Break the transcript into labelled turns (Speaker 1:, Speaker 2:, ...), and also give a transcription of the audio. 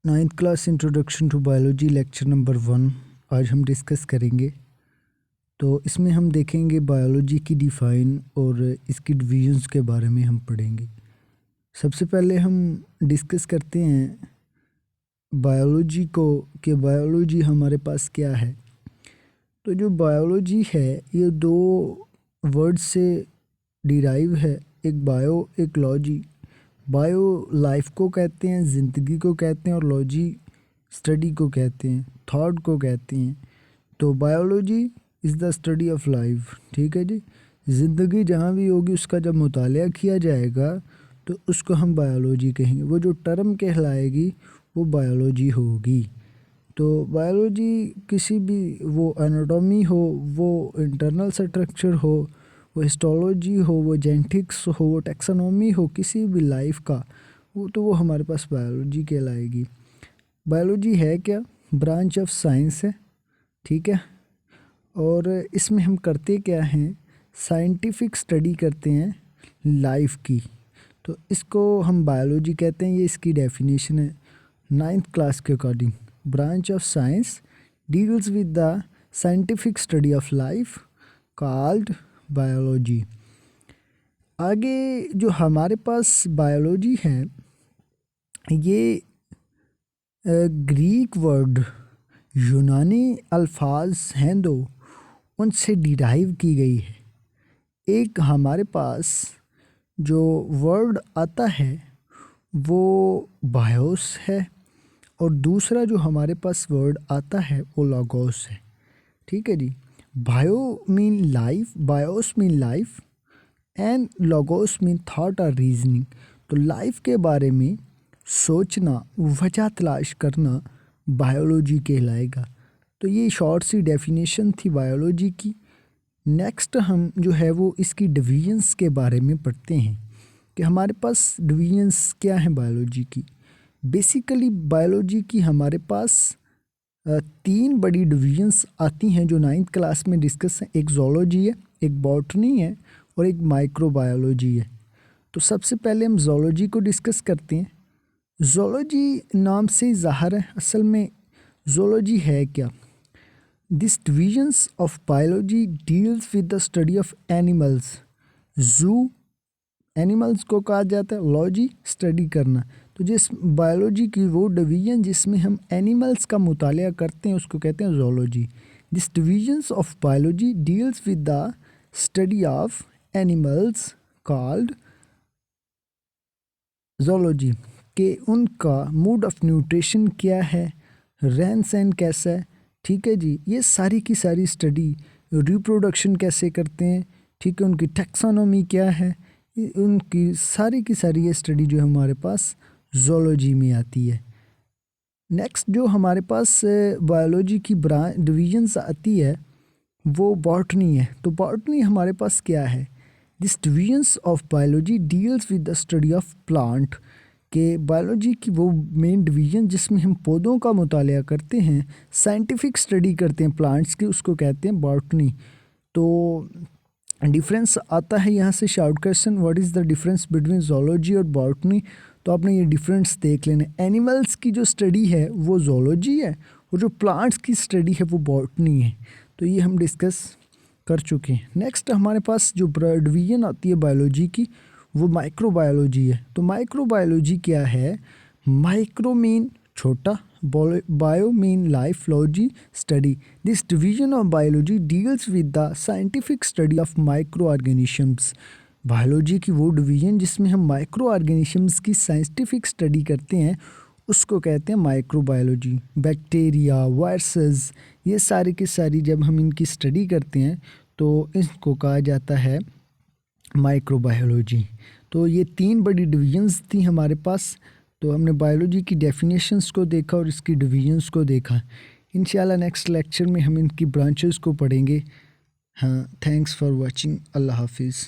Speaker 1: Ninth class introduction to biology lecture number 1 आज हम discuss करेंगे। तो इसमें हम देखेंगे बायोलॉजी की डिफ़ाइन और इसकी डिवीजन्स के बारे में हम पढ़ेंगे। सबसे पहले हम डिस्कस करते हैं बायोलॉजी को कि बायोलॉजी हमारे पास क्या है। तो जो बायोलॉजी है ये दो वर्ड से डिराइव है, एक बायो एक लॉजी। बायो लाइफ को कहते हैं, ज़िंदगी को कहते हैं, और लॉजी स्टडी को कहते हैं, थॉट को कहते हैं। तो biology is the study of life, ठीक है जी। ज़िंदगी जहाँ भी होगी उसका जब मुतालिया किया जाएगा तो उसको हम बायोलॉजी कहेंगे। वो जो टर्म कहलाएगी वो बायोलॉजी होगी। तो बायोलॉजी किसी भी, वो एनाटॉमी हो, वो इंटरनल स्ट्रक्चर हो, वो हिस्टोलॉजी हो, वो जेनेटिक्स हो, वो टैक्सोनॉमी हो, किसी भी लाइफ का वो हमारे पास बायोलॉजी कहलाएगी। बायोलॉजी है क्या? ब्रांच ऑफ साइंस है, ठीक है। और इसमें हम करते क्या हैं? साइंटिफिक स्टडी करते हैं लाइफ की, तो इसको हम बायोलॉजी कहते हैं। ये इसकी डेफिनेशन है नाइन्थ क्लास के according. Branch of science deals with the scientific study of life called biology. आगे जो हमारे पास बायोलॉजी है ये ग्रीक वर्ड, यूनानी अल्फाज हैं दो, उनसे डिराइव की गई है। एक हमारे पास जो वर्ड आता है वो बायोस है, और दूसरा जो हमारे पास वर्ड आता है वो लॉगोस है, ठीक है जी। Bio mean life, bios mean life, and logos mean thought और रीजनिंग। तो लाइफ के बारे में सोचना, वजह तलाश करना बायोलॉजी कहलाएगा। तो ये शॉर्ट सी डेफिनेशन थी बायोलॉजी की। नेक्स्ट हम जो है वो इसकी डिवीजन्स के बारे में पढ़ते हैं कि हमारे पास डिवीजन्स क्या हैं बायोलॉजी की। बेसिकली बायोलॉजी की हमारे पास 3 बड़ी डिवीजन्स आती हैं जो नाइन्थ क्लास में डिस्कस है। एक जोलॉजी है, एक बॉटनी है, और एक माइक्रोबायोलॉजी है। तो सबसे पहले हम जोलॉजी को डिस्कस करते हैं। जोलॉजी नाम से ज़ाहिर है, असल में जोलॉजी है क्या? This divisions of biology deals with the study of animals. जू एनिमल्स को कहा जाता है, लॉजी स्टडी करना। तो जिस बायोलॉजी की वो डिवीजन जिसमें हम एनिमल्स का मुतालिया करते हैं उसको कहते हैं zoology. This divisions of biology deals with the study of animals called zoology. के उनका मोड ऑफ न्यूट्रिशन क्या है, रहन सहन कैसा है, ठीक है जी। ये सारी की सारी स्टडी, रिप्रोडक्शन कैसे करते हैं, ठीक है, उनकी टैक्सोनॉमी क्या है, उनकी सारी की सारी ये स्टडी जो हमारे पास जोलॉजी में आती है। नेक्स्ट जो हमारे पास बायोलॉजी की डिवीजन्स आती है वो बॉटनी है। तो बॉटनी हमारे पास क्या है? This divisions of biology deals with the study of plant. के बायोलॉजी की वो मेन डिवीजन जिसमें हम पौधों का मुतालिया करते हैं, साइंटिफिक स्टडी करते हैं प्लांट्स की, उसको कहते हैं बॉटनी। तो डिफरेंस आता है यहाँ से short question, what is the difference between zoology और बॉटनी। तो आपने ये डिफरेंस देख लेना। एनिमल्स की जो स्टडी है वो जोलॉजी है, और जो प्लांट्स की स्टडी है वो बॉटनी है। तो ये हम डिस्कस कर चुके हैं। नेक्स्ट हमारे पास जो डिवीजन आती है बायोलॉजी की वो माइक्रोबायोलॉजी है। तो माइक्रोबायोलॉजी क्या है? माइक्रो मीन छोटा, bio mean life, logy study. This division of biology deals with the scientific study of micro organisms. Biology की वो डिवीजन जिसमें हम माइक्रो ऑर्गेनिजम्स की साइंटिफिक स्टडी करते हैं उसको कहते हैं माइक्रोबायोलॉजी। बैक्टीरिया, वायरसेस, ये सारी की सारी जब हम इनकी स्टडी करते हैं तो इसको कहा जाता है माइक्रोबायोलॉजी। तो ये 3 बड़ी डिवीजन्स थी हमारे पास। तो हमने बायोलॉजी की डेफिनेशंस को देखा और इसकी डिवीजन्स को देखा। इंशाल्लाह नेक्स्ट लेक्चर में हम इनकी ब्रांचेस को पढ़ेंगे। हाँ, थैंक्स फॉर वाचिंग। अल्लाह हाफिज़।